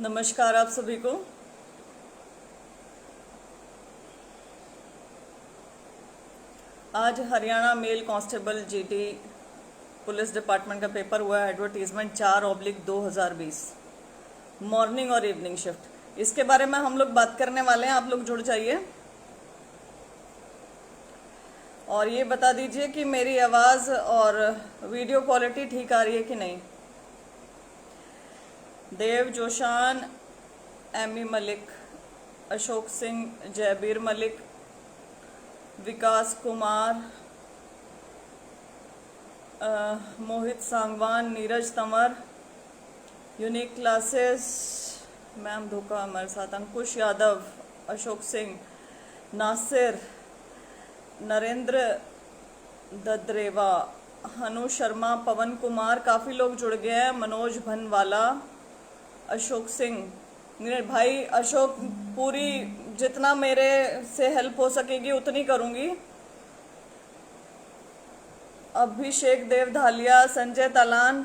नमस्कार आप सभी को। आज Haryana mail constable GT police department का पेपर हुआ है। एडवर्टीजमेंट 4/2020 मॉर्निंग और इवनिंग शिफ्ट। इसके बारे में हम लोग बात करने वाले हैं। आप लोग जुड़ जाइए और ये बता दीजिए कि मेरी आवाज़ और वीडियो क्वालिटी ठीक आ रही है कि नहीं। Dev Joshan, Amy Malik, Ashok Singh, Jaibir Malik, Vikas Kumar, Mohit Sangwan, Neeraj Tanwar, unique classes, ma'am धोखा हमारे साथ, अंकुश यादव, अशोक सिंह, नासिर, नरेंद्र ददरेवा, हनु शर्मा, पवन कुमार, काफ़ी लोग जुड़ गए हैं, मनोज भनवाला, अशोक सिंह। भाई अशोक, पूरी जितना मेरे से हेल्प हो सकेगी उतनी करूंगी। अभिषेक देव धालिया, संजय तलान,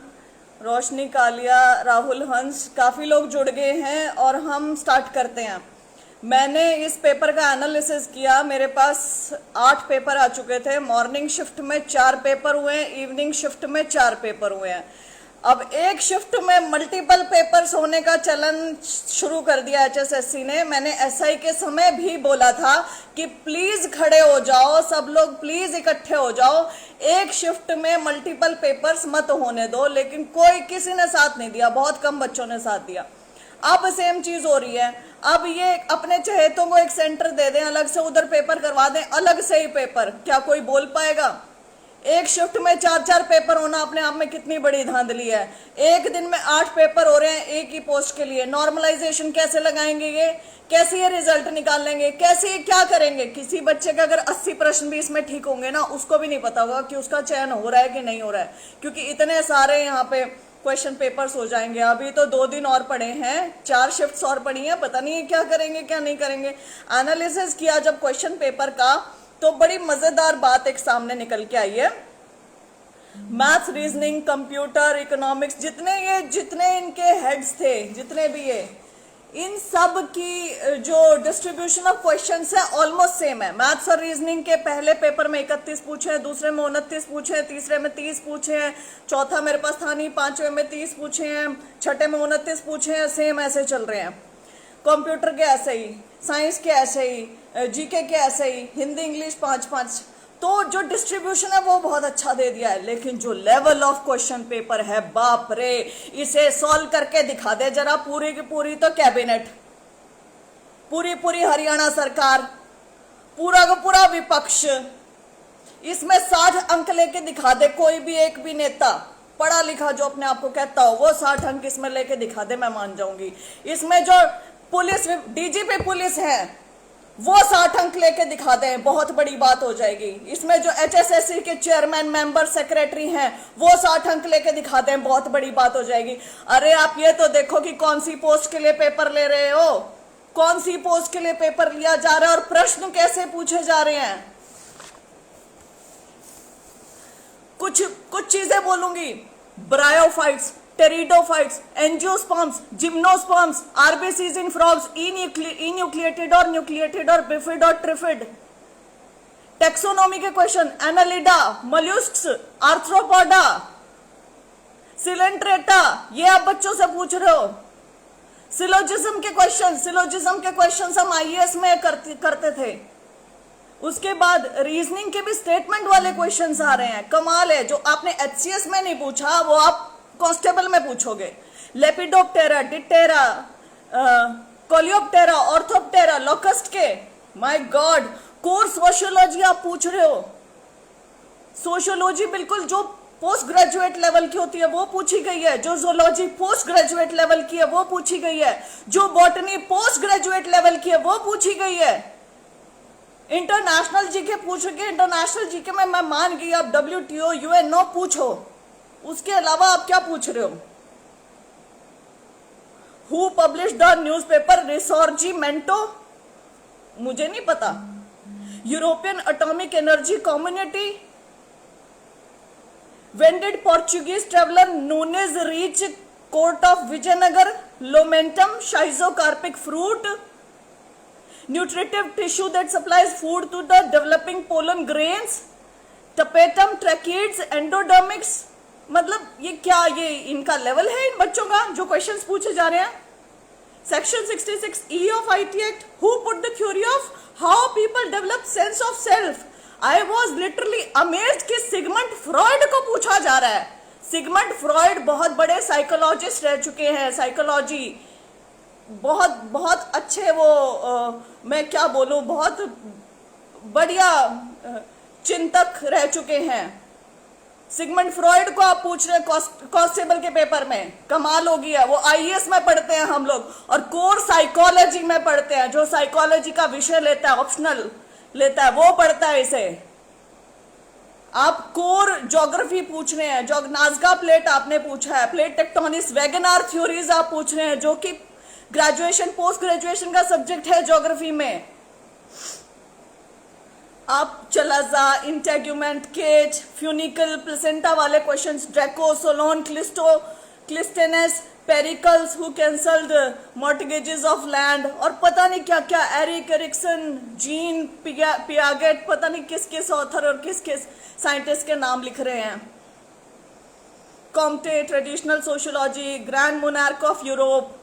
रोशनी कालिया, राहुल हंस, काफ़ी लोग जुड़ गए हैं और हम स्टार्ट करते हैं। मैंने इस पेपर का एनालिसिस किया। मेरे पास 8 पेपर आ चुके थे। मॉर्निंग शिफ्ट में 4 पेपर हुए हैं, इवनिंग शिफ्ट में 4 पेपर हुए हैं। अब एक शिफ्ट में मल्टीपल पेपर्स होने का चलन शुरू कर दिया एचएसएससी ने। मैंने एसआई के समय भी बोला था कि प्लीज खड़े हो जाओ, सब लोग प्लीज इकट्ठे हो जाओ, एक शिफ्ट में मल्टीपल पेपर्स मत होने दो। लेकिन कोई किसी ने साथ नहीं दिया, बहुत कम बच्चों ने साथ दिया। अब सेम चीज हो रही है। अब ये अपने चहेतों को एक सेंटर दे दें, अलग से उधर पेपर करवा दें, अलग से ही पेपर, क्या कोई बोल पाएगा? एक शिफ्ट में 4-4 पेपर होना अपने आप में कितनी बड़ी धांधली है। एक दिन में 8 पेपर हो रहे हैं एक ही पोस्ट के लिए। नॉर्मलाइजेशन कैसे लगाएंगे ये? कैसे ये रिजल्ट निकाल लेंगे? कैसे क्या करेंगे? किसी बच्चे का अगर 80 प्रश्न भी इसमें ठीक होंगे ना, उसको भी नहीं पता होगा कि उसका चयन हो रहा है कि नहीं हो रहा है, क्योंकि इतने सारे यहाँ पे क्वेश्चन पेपर्स हो जाएंगे। अभी तो 2 दिन और पड़े हैं, 4 शिफ्ट्स और पड़ी हैं, पता नहीं है क्या करेंगे क्या नहीं करेंगे। एनालिसिस किया जब क्वेश्चन पेपर का, तो बड़ी मजेदार बात एक सामने निकल के आई है। मैथ्स, रीजनिंग, कंप्यूटर, इकोनॉमिक्स, जितने इनके हेड्स थे, जितने भी ये, इन सब की जो डिस्ट्रीब्यूशन ऑफ क्वेश्चंस है ऑलमोस्ट सेम है। मैथ्स और रीजनिंग के पहले पेपर में 31 पूछे हैं, दूसरे में 29 पूछे हैं, तीसरे में 30 पूछे हैं, चौथा मेरे पास था नहीं, 5वें में 30 पूछे हैं, छठे में 29 पूछे हैं। सेम ऐसे चल रहे हैं। कंप्यूटर के ऐसे ही, साइंस के ऐसे ही, जीके के ऐसे ही, हिंदी इंग्लिश 5-5। तो जो डिस्ट्रीब्यूशन है वो बहुत अच्छा दे दिया है, लेकिन जो लेवल ऑफ क्वेश्चन पेपर है, बाप रे, इसे सॉल्व करके दिखा दे जरा पूरी की पूरी तो कैबिनेट, पूरी हरियाणा सरकार, पूरा का पूरा विपक्ष, इसमें 60 अंक लेके दिखा दे कोई भी एक भी नेता पढ़ा लिखा जो अपने आप को कहता हो, वो 60 अंक इसमें लेके दिखा दे, मैं मान जाऊंगी। इसमें जो पुलिस, डीजीपी पुलिस है, वो 60 अंक लेके दिखा दें, बहुत बड़ी बात हो जाएगी। इसमें जो एचएसएससी के चेयरमैन, मेंबर, सेक्रेटरी हैं, वो 60 अंक लेके दिखा दें, बहुत बड़ी बात हो जाएगी। अरे आप ये तो देखो कि कौन सी पोस्ट के लिए पेपर ले रहे हो, कौन सी पोस्ट के लिए पेपर लिया जा रहा है और प्रश्न कैसे पूछे जा रहे हैं। कुछ चीजें बोलूंगी। Bryophytes, pteridophytes, angiosperms, gymnosperms, RBCs in frogs, enucleated और न्यूक्लिएटेड और बिफिड और ट्रिफिड। टेक्सोनॉमी के question, annelida, molluscs, arthropoda, coelenterata, ये आप बच्चों से पूछ रहे हो। सिलोजिज्म के क्वेश्चन हम आईएएस में करते थे। उसके बाद रीजनिंग के भी स्टेटमेंट वाले क्वेश्चंस आ रहे हैं। कमाल है, जो आपने एचसीएस में नहीं पूछा वो आप कांस्टेबल में पूछोगे। Lepidoptera, Diptera, Coleoptera, orthoptera, locust के, माय गॉड। कोर सोशियोलॉजी आप पूछ रहे हो। सोशियोलॉजी बिल्कुल जो पोस्ट ग्रेजुएट लेवल की होती है वो पूछी गई है, जो जोलॉजी पोस्ट ग्रेजुएट लेवल की है वो पूछी गई है, जो बॉटनी पोस्ट ग्रेजुएट लेवल की है वो पूछी गई है। इंटरनेशनल जीके पूछोगे, इंटरनेशनल जीके में मैं मान गई, आप डब्ल्यूटीओ, यूएनओ पूछो, उसके अलावा आप क्या पूछ रहे हो? Who publish the newspaper Risorgimento, मुझे नहीं पता। European atomic energy community, when did Portuguese traveller Nuniz reach court of Vijayanagar, lomentum schizocarpic fruit, nutritive tissue that supplies food to the developing pollen grains, tapetum tracheids, endodermis. मतलब ये क्या, ये इनका level है इन बच्चों का जो क्वेश्चंस पूछे जा रहे हैं। Section 66E of IT act, who put the theory of how people develop sense of self. I was literally amazed कि सिगमंड फ्रॉइड को पूछा जा रहा है। सिगमंड फ्रॉइड बहुत बड़े साइकोलॉजिस्ट रह चुके हैं, साइकोलॉजी बहुत बहुत अच्छे वो मैं क्या बोलूं, बहुत बढ़िया चिंतक रह चुके हैं। सिगमंड फ्रॉइड को आप पूछ रहे हैं कांस्टेबल के पेपर में, कमाल हो गया। वो आईएएस में पढ़ते हैं हम लोग, और कोर साइकोलॉजी में पढ़ते हैं। जो साइकोलॉजी का विषय लेता है, ऑप्शनल लेता है, वो पढ़ता है इसे। आप कोर ज्योग्राफी पूछ रहे हैं, जो नाज़का प्लेट आपने पूछा है, प्लेट टेक्टोनिक्स, वैगनार थ्योरीज आप पूछ रहे हैं, जो कि ग्रेजुएशन पोस्ट ग्रेजुएशन का सब्जेक्ट है ज्योग्राफी में। आप chalaza, integument, cage, funicle, placenta वाले questions, Draco, Solon, Cleisthenes, Pericles, who cancelled mortgages of land, और पता नहीं क्या क्या, एरिक एरिक्सन, जीन पियागेट, पता नहीं किस किस ऑथर और किस किस साइंटिस्ट के नाम लिख रहे हैं। Comte, traditional sociology, grand monarch of Europe.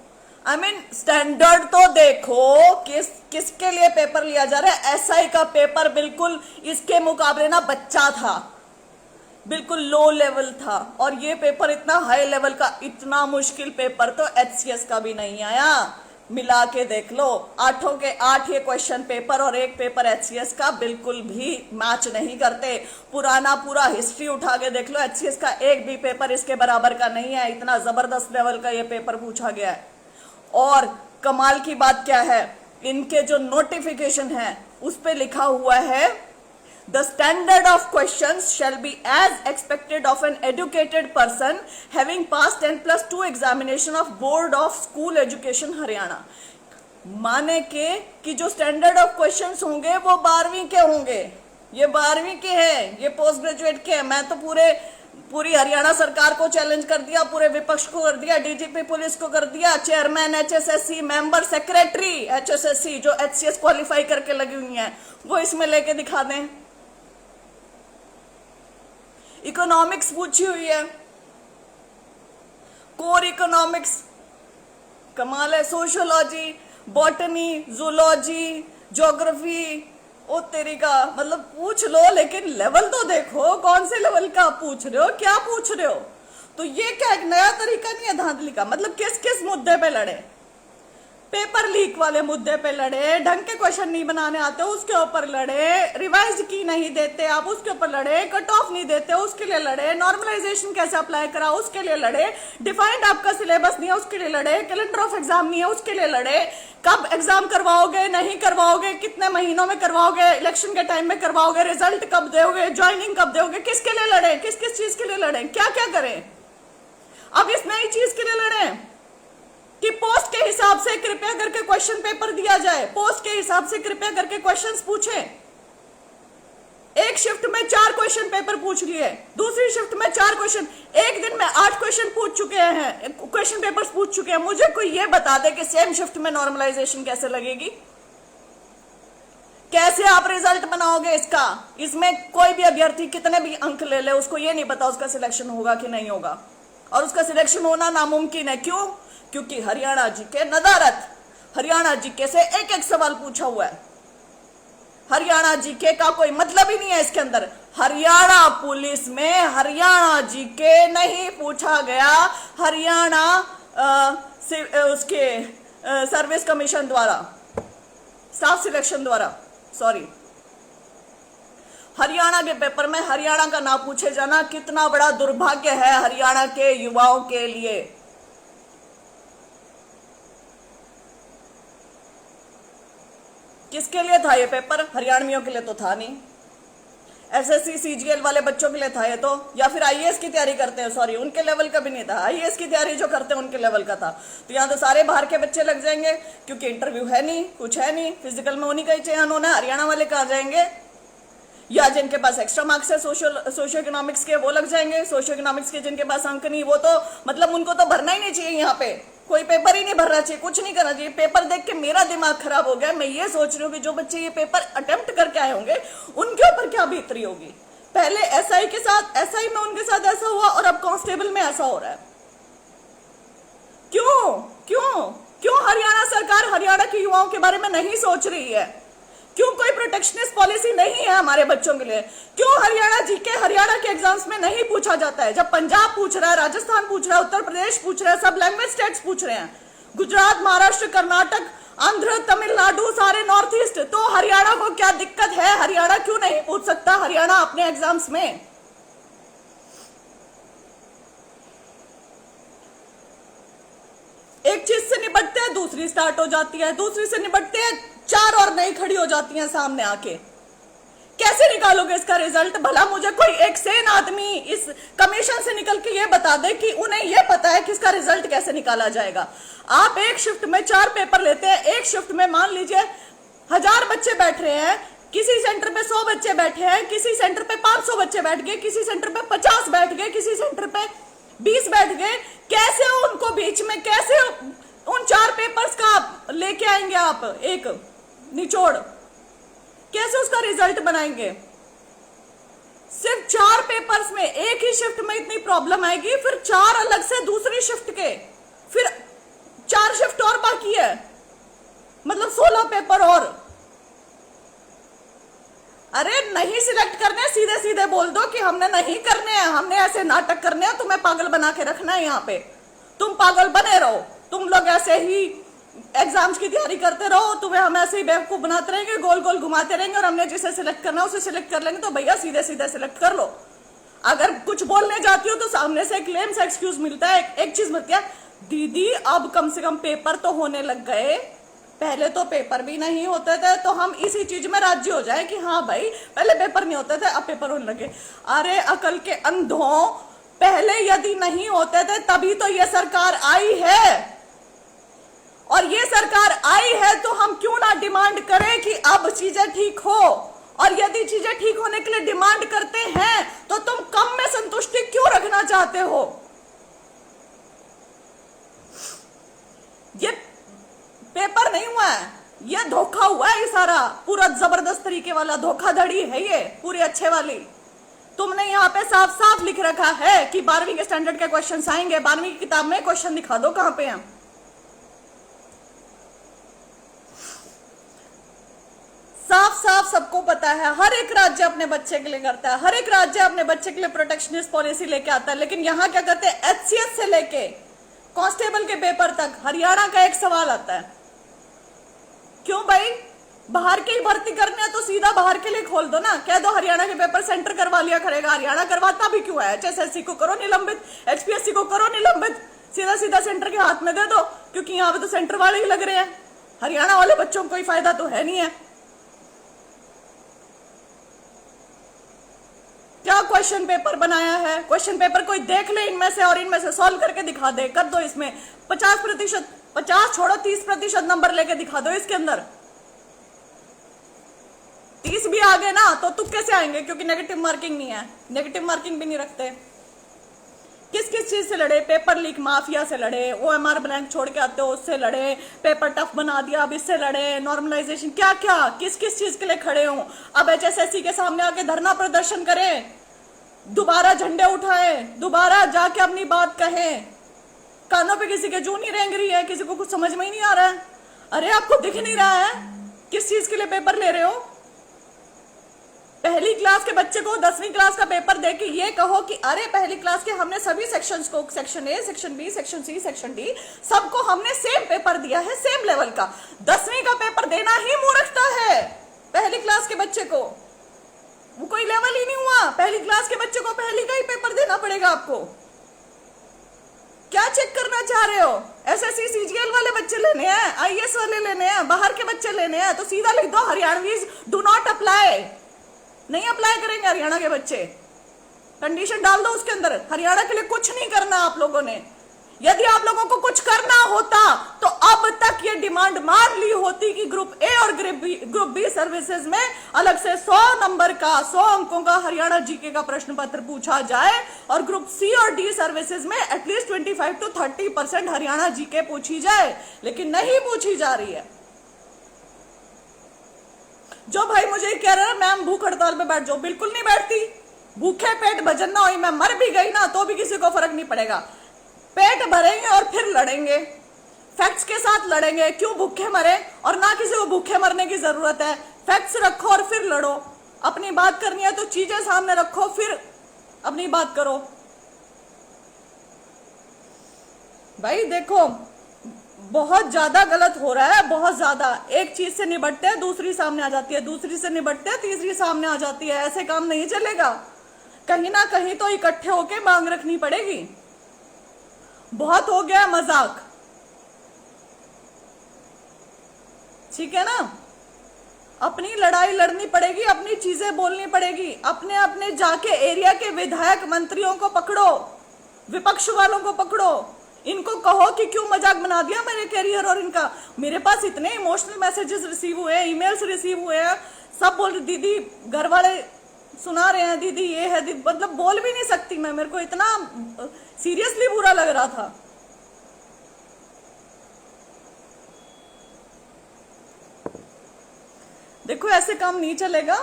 I mean standard तो देखो किसके लिए पेपर लिया जा रहा है। एसआई का पेपर बिल्कुल इसके मुकाबले ना बच्चा था, बिल्कुल लो लेवल था, और ये पेपर इतना हाई लेवल का, इतना मुश्किल पेपर तो एचसीएस का भी नहीं आया। मिला के देख लो, 8 के 8 ये क्वेश्चन पेपर और एक पेपर एचसीएस का बिल्कुल भी मैच नहीं करते। पुराना पूरा हिस्ट्री उठा के देख लो, एचसीएस का एक भी पेपर इसके बराबर का नहीं है। इतना जबरदस्त लेवल का ये पेपर पूछा गया है। और कमाल की बात क्या है, इनके जो नोटिफिकेशन है उस पे लिखा हुआ है, the standard of questions shall be as expected of an educated person having pass 10+2 examination of board of school education Haryana. माने के कि जो स्टैंडर्ड ऑफ क्वेश्चंस होंगे वो 12वीं के होंगे। ये 12वीं के हैं, ये पोस्ट ग्रेजुएट के हैं। मैं तो पूरी हरियाणा सरकार को चैलेंज कर दिया, पूरे विपक्ष को कर दिया, डीजीपी पुलिस को कर दिया, chairman HSSC, member secretary HSSC जो एचसीएस क्वालिफाई करके लगी हुई हैं, वो इसमें लेके दिखा दें। इकोनॉमिक्स पूछी हुई है, कोर इकोनॉमिक्स, कमाल है। सोशियोलॉजी, बॉटनी, जूलॉजी, ज्योग्राफी, ओ तेरी का, मतलब पूछ लो, लेकिन लेवल तो देखो, कौन से लेवल का पूछ रहे हो, क्या पूछ रहे हो। तो ये क्या एक नया तरीका नहीं है धांधली का। मतलब किस किस मुद्दे पे लड़े, पेपर लीक वाले मुद्दे पे लड़े, ढंग के क्वेश्चन नहीं बनाने आते उसके ऊपर लड़े, रिवाइज की नहीं देते आप उसके ऊपर लड़े, कट ऑफ नहीं देते उसके लिए लड़े, नॉर्मलाइजेशन कैसे अप्लाई करा उसके लिए लड़े, डिफाइंड आपका सिलेबस नहीं है उसके लिए लड़े, कैलेंडर ऑफ एग्जाम नहीं है उसके लिए लड़े, कब एग्जाम करवाओगे नहीं करवाओगे, कितने महीनों में करवाओगे, इलेक्शन के टाइम में करवाओगे, रिजल्ट कब दोगे, ज्वाइनिंग कब दोगे, किसके लिए लड़े, किस किस चीज के लिए लड़े, क्या क्या करें। अब इस नई चीज के लिए लड़े कि पोस्ट के हिसाब से कृपया करके क्वेश्चन पेपर दिया जाए, पोस्ट के हिसाब से कृपया करके क्वेश्चंस पूछे। एक शिफ्ट में 4 क्वेश्चन पेपर पूछ लिए, दूसरी शिफ्ट में 4 क्वेश्चन, एक दिन में 8 क्वेश्चन पूछ चुके हैं, क्वेश्चन पेपर्स पूछ चुके हैं। मुझे कोई ये बता दे कि सेम शिफ्ट में नॉर्मलाइजेशन कैसे लगेगी, कैसे आप रिजल्ट बनाओगे इसका। इसमें कोई भी अभ्यर्थी कितने भी अंक ले ले, उसको ये नहीं पता उसका सिलेक्शन होगा कि नहीं होगा, और उसका सिलेक्शन होना नामुमकिन है। क्यों? क्योंकि हरियाणा जीके नदारत, हरियाणा जीके से एक एक सवाल पूछा हुआ है। हरियाणा जीके का कोई मतलब ही नहीं है इसके अंदर। हरियाणा पुलिस में हरियाणा जीके नहीं पूछा गया, हरियाणा उसके सर्विस कमीशन द्वारा, स्टाफ सिलेक्शन द्वारा, सॉरी, हरियाणा के पेपर में हरियाणा का नाम पूछे जाना कितना बड़ा दुर्भाग्य है हरियाणा के युवाओं के लिए। किसके लिए था ये पेपर? हरियाणवियों के लिए तो था नहीं। एसएससी सीजीएल वाले बच्चों के लिए था ये तो, या फिर आईएएस की तैयारी करते हैं, सॉरी उनके लेवल का भी नहीं था, आईएएस की तैयारी जो करते हैं उनके लेवल का था। तो यहाँ तो सारे बाहर के बच्चे लग जाएंगे, क्योंकि इंटरव्यू है नहीं, कुछ है नहीं, फिजिकल में उन्हीं का ही चयन होना है, हरियाणा वाले कहाँ जाएंगे। या जिनके पास एक्स्ट्रा मार्क्स है सोशियो इकोनॉमिक्स के, वो लग जाएंगे। सोशियो इकोनॉमिक्स के जिनके पास अंक नहीं, वो तो मतलब उनको तो भरना ही नहीं चाहिए, यहाँ पे कोई पेपर ही नहीं भरना चाहिए, कुछ नहीं करना चाहिए। पेपर देख के मेरा दिमाग खराब हो गया। मैं ये सोच रही हूँ कि जो बच्चे ये पेपर अटेम्प्ट करके आए होंगे उनके ऊपर क्या बीतरी होगी। पहले एसआई के साथ, एसआई में उनके साथ ऐसा हुआ और अब कांस्टेबल में ऐसा हो रहा है। क्यों क्यों क्यों हरियाणा सरकार हरियाणा के युवाओं के बारे में नहीं सोच रही है? क्यों कोई प्रोटेक्शनिस्ट पॉलिसी नहीं है हमारे बच्चों के लिए? क्यों हरियाणा जीके हरियाणा के एग्जाम्स में नहीं पूछा जाता है? जब पंजाब पूछ रहा है, राजस्थान पूछ रहा है, उत्तर प्रदेश पूछ रहा है, सब लैंग्वेज स्टेट्स पूछ रहे हैं, गुजरात, महाराष्ट्र, कर्नाटक, आंध्र, तमिलनाडु, सारे नॉर्थ ईस्ट, तो हरियाणा को क्या दिक्कत है? हरियाणा क्यों नहीं पूछ सकता हरियाणा अपने एग्जाम्स में? एक चीज से निपटते हैं, दूसरी स्टार्ट हो जाती है, दूसरी से निपटते हैं, चार और नई खड़ी हो जाती हैं सामने आके। कैसे निकालोगे इसका रिजल्ट? भला मुझे कोई एक सेन आदमी इस कमीशन से निकल के ये बता दे कि उन्हें ये पता है कि इसका रिजल्ट कैसे निकाला जाएगा। आप एक शिफ्ट में 4 पेपर लेते हैं, एक शिफ्ट में मान लीजिए 1000 बच्चे बैठ रहे हैं, किसी सेंटर पे 100 बच्चे बैठे हैं, किसी सेंटर पे 500 बच्चे बैठ गए, किसी सेंटर पे 50 बैठ गए, किसी सेंटर पे 20 बैठ गए। कैसे उनको बीच में, कैसे उन 4 पेपर्स का लेके आएंगे आप एक निचोड़? कैसे उसका रिजल्ट बनाएंगे? सिर्फ 4 पेपर्स में एक ही शिफ्ट में इतनी प्रॉब्लम आएगी, फिर 4 अलग से दूसरी शिफ्ट के, फिर 4 शिफ्ट और बाकी है, मतलब 16 पेपर और। अरे नहीं सिलेक्ट करने, सीधे सीधे बोल दो कि हमने नहीं करने हैं, हमने ऐसे नाटक करने हैं, तुम्हें पागल बना के रखना है यहाँ पे। तुम पागल बने रहो, तुम लोग ऐसे ही एग्जाम्स की तैयारी करते रहो, तुम्हें हम ऐसे ही बेवकूफ बनाते रहेंगे, गोल गोल घुमाते रहेंगे, और हमने जिसे सिलेक्ट करना है उसे सिलेक्ट कर लेंगे। तो भैया सीधे सीधे सिलेक्ट कर लो। अगर कुछ बोलने जाती हो तो सामने से क्लेम से एक्सक्यूज मिलता है। एक चीज बतिया दीदी, अब कम से कम पेपर तो होने लग गए, पहले तो पेपर भी नहीं होते थे, तो हम इसी चीज में राज्य हो जाए कि हाँ भाई पहले पेपर नहीं होते थे, अब पेपर होने लगे। अरे अकल के अंधों, पहले यदि नहीं होते थे तभी तो ये सरकार आई है, और ये सरकार आई है तो हम क्यों ना डिमांड करें कि अब चीजें ठीक हो। और यदि चीजें ठीक होने के लिए डिमांड करते हैं तो तुम कम में संतुष्टि क्यों रखना चाहते हो? ये पेपर नहीं हुआ है, ये धोखा हुआ है, ये सारा पूरा जबरदस्त तरीके वाला धोखाधड़ी है ये पूरी अच्छे वाली। तुमने यहाँ पे साफ साफ लिख रखा है कि 12वीं के स्टैंडर्ड के क्वेश्चन आएंगे, 12वीं की किताब में क्वेश्चन दिखा दो कहां पे हैं। साफ साफ सबको पता है, हर एक राज्य अपने बच्चे के लिए करता है, हर एक राज्य अपने बच्चे के लिए प्रोटेक्शनिस्ट पॉलिसी लेके आता है। लेकिन यहाँ क्या करते हैं, एचसीएस से लेके कांस्टेबल के पेपर तक हरियाणा का एक सवाल आता है। क्यों भाई, बाहर की भर्ती करनी है तो सीधा बाहर के लिए खोल दो ना, कह दो हरियाणा के पेपर सेंटर करवा लिया करेगा। हरियाणा करवाता भी क्यों है? एचएसएससी को करो निलंबित, एचपीएससी को करो निलंबित, सीधा सीधा सेंटर के हाथ में दे दो, क्योंकि यहाँ पे तो सेंटर वाले ही लग रहे हैं, हरियाणा वाले बच्चों को कोई फायदा तो है नहीं है। क्या क्वेश्चन पेपर बनाया है? क्वेश्चन पेपर कोई देख ले इनमें से और इनमें से सॉल्व करके दिखा दे, कर दो इसमें 50%, 50 छोड़ो 30% नंबर लेके दिखा दो इसके अंदर। 30 भी आ गए ना तो तुक्के से आएंगे, क्योंकि नेगेटिव मार्किंग नहीं है, नेगेटिव मार्किंग भी नहीं रखते। किस किस चीज से लड़े? पेपर लीक माफिया से लड़े, ओएमआर ब्लैंक छोड़ के आते हो उससे लड़े, पेपर टफ बना दिया अब इससे लड़े, नॉर्मलाइजेशन, क्या क्या किस किस चीज के लिए खड़े हो। अब एचएसएससी के सामने आके धरना प्रदर्शन करें, दोबारा झंडे उठाएं, दोबारा जाके अपनी बात कहें। कानों पे किसी के जू नहीं रेंग रही है, किसी को कुछ समझ में ही नहीं आ रहा है। अरे आपको दिख नहीं रहा है किस चीज के लिए पेपर ले रहे हो? पहली क्लास के बच्चे को 10वीं क्लास का पेपर देके ये कहो कि अरे पहली क्लास के हमने सभी सेक्शंस को, section A, section B, section C, section D, सबको हमने सेम पेपर दिया है, सेम लेवल का। 10वीं का पेपर देना ही मूर्खता है पहली क्लास के बच्चे को, वो कोई लेवल ही नहीं हुआ। पहली क्लास के बच्चे को पहली का ही पेपर देना पड़ेगा आपको। क्या चेक करना चाह रहे हो? एसएससी सीजीएल वाले बच्चे लेने हैं, आईएएस वाले लेने हैं, बाहर के बच्चे लेने हैं, तो सीधा लिख दो हरियाणवीज डू नॉट अप्लाई। नहीं अप्लाई करेंगे हरियाणा के बच्चे, कंडीशन डाल दो उसके अंदर, हरियाणा के लिए कुछ नहीं करना आप लोगों ने। यदि आप लोगों को कुछ करना होता तो अब तक ये डिमांड मान ली होती कि ग्रुप ए और ग्रुप बी सर्विसेज में अलग से 100 नंबर का 100 अंकों का हरियाणा जीके का प्रश्न पत्र पूछा जाए और ग्रुप सी और डी सर्विसेज में एटलीस्ट 25 to 30% हरियाणा जीके पूछी जाए, लेकिन नहीं पूछी जा रही है। जो भाई मुझे कह रहे हैं मैम भूख हड़ताल पे बैठ जाओ, बिल्कुल नहीं बैठती। भूखे पेट भजन ना हुई, मैं मर भी गई ना तो भी किसी को फर्क नहीं पड़ेगा। पेट भरेंगे और फिर लड़ेंगे, फैक्ट्स के साथ लड़ेंगे। क्यों भूखे मरे, और ना किसी को भूखे मरने की जरूरत है। फैक्ट्स रखो और फिर लड़ो। अपनी बात करनी है तो चीजें सामने रखो, फिर अपनी बात करो। भाई देखो बहुत ज्यादा गलत हो रहा है, बहुत ज्यादा। एक चीज से निपटते हैं दूसरी सामने आ जाती है, दूसरी से निपटते हैं तीसरी सामने आ जाती है। ऐसे काम नहीं चलेगा, कहीं ना कहीं तो इकट्ठे होके मांग रखनी पड़ेगी। बहुत हो गया मजाक, ठीक है ना। अपनी लड़ाई लड़नी पड़ेगी, अपनी चीजें बोलनी पड़ेगी। अपने अपने जाके एरिया के विधायक मंत्रियों को पकड़ो, विपक्ष वालों को पकड़ो, इनको कहो कि क्यों मजाक बना दिया मेरे कैरियर और इनका। मेरे पास इतने इमोशनल मैसेजेस रिसीव हुए हैं, ईमेल्स रिसीव हुए हैं, सब बोल दीदी, घर वाले सुना रहे हैं दीदी ये है दीदी, मतलब बोल भी नहीं सकती मैं, मेरे को इतना सीरियसली बुरा लग रहा था। देखो ऐसे काम नहीं चलेगा,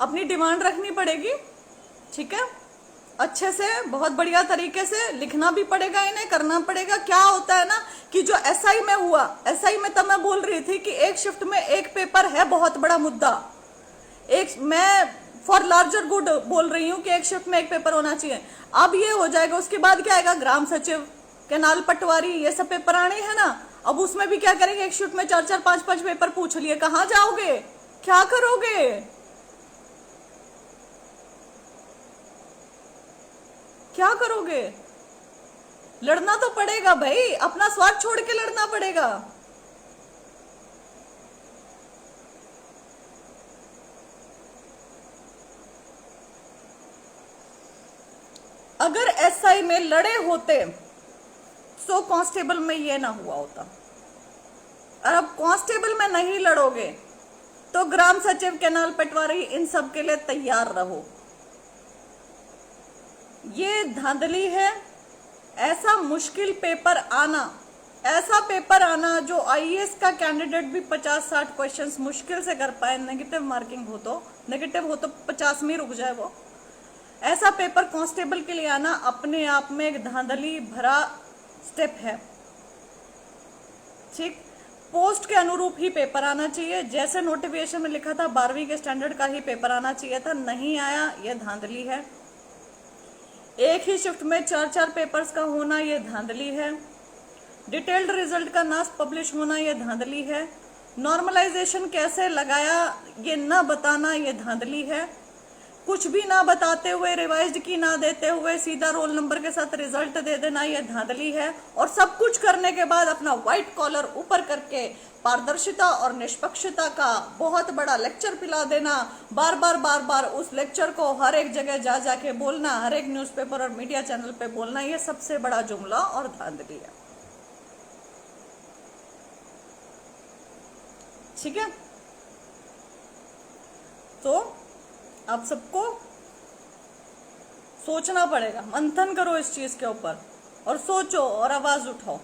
अपनी डिमांड रखनी पड़ेगी, ठीक है। अच्छे से बहुत बढ़िया तरीके से लिखना भी पड़ेगा, इन्हें करना पड़ेगा। क्या होता है ना कि जो एसआई में हुआ, एसआई में तब मैं बोल रही थी कि एक शिफ्ट में एक पेपर है बहुत बड़ा मुद्दा। एक मैं फॉर लार्जर गुड बोल रही हूँ कि एक शिफ्ट में एक पेपर होना चाहिए। अब ये हो जाएगा, उसके बाद क्या आएगा, ग्राम सचिव, केनाल पटवारी, ये सब पेपर आने हैं ना। अब उसमें भी क्या करेंगे, एक शिफ्ट में 4-4 5-5 पेपर पूछ लिए, कहाँ जाओगे, क्या करोगे, क्या करोगे। लड़ना तो पड़ेगा भाई, अपना स्वार्थ छोड़ के लड़ना पड़ेगा। अगर एसआई में लड़े होते तो कांस्टेबल में ये ना हुआ होता। और अब कांस्टेबल में नहीं लड़ोगे तो ग्राम सचिव, केनाल पटवारी, इन सब के लिए तैयार रहो। ये धांधली है। ऐसा मुश्किल पेपर आना, ऐसा पेपर आना जो आईएएस का कैंडिडेट भी 50-60 क्वेश्चंस मुश्किल से कर पाए, नेगेटिव मार्किंग हो तो, नेगेटिव हो तो 50 में रुक जाए वो। ऐसा पेपर कांस्टेबल के लिए आना अपने आप में एक धांधली भरा स्टेप है, ठीक। पोस्ट के अनुरूप ही पेपर आना चाहिए, जैसे नोटिफिकेशन में लिखा था 12वीं के स्टैंडर्ड का ही पेपर आना चाहिए था, नहीं आया, यह धांधली है। एक ही शिफ्ट में 4-4 पेपर्स का होना, यह धांधली है। डिटेल्ड रिजल्ट का ना पब्लिश होना, यह धांधली है। नॉर्मलाइजेशन कैसे लगाया ये ना बताना, यह धांधली है। कुछ भी ना बताते हुए, रिवाइज्ड की ना देते हुए सीधा रोल नंबर के साथ रिजल्ट दे देना, यह धांधली है। और सब कुछ करने के बाद अपना व्हाइट कॉलर ऊपर करके पारदर्शिता और निष्पक्षता का बहुत बड़ा लेक्चर पिला देना, बार बार उस लेक्चर को हर एक जगह जा जाके बोलना, हर एक न्यूज़पेपर और मीडिया चैनल पे बोलना, यह सबसे बड़ा जुमला और धांधली है, ठीक है। तो आप सबको सोचना पड़ेगा, मंथन करो इस चीज के ऊपर और सोचो और आवाज उठाओ।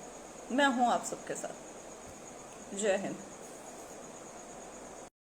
मैं हूं आप सबके साथ। जय हिंद।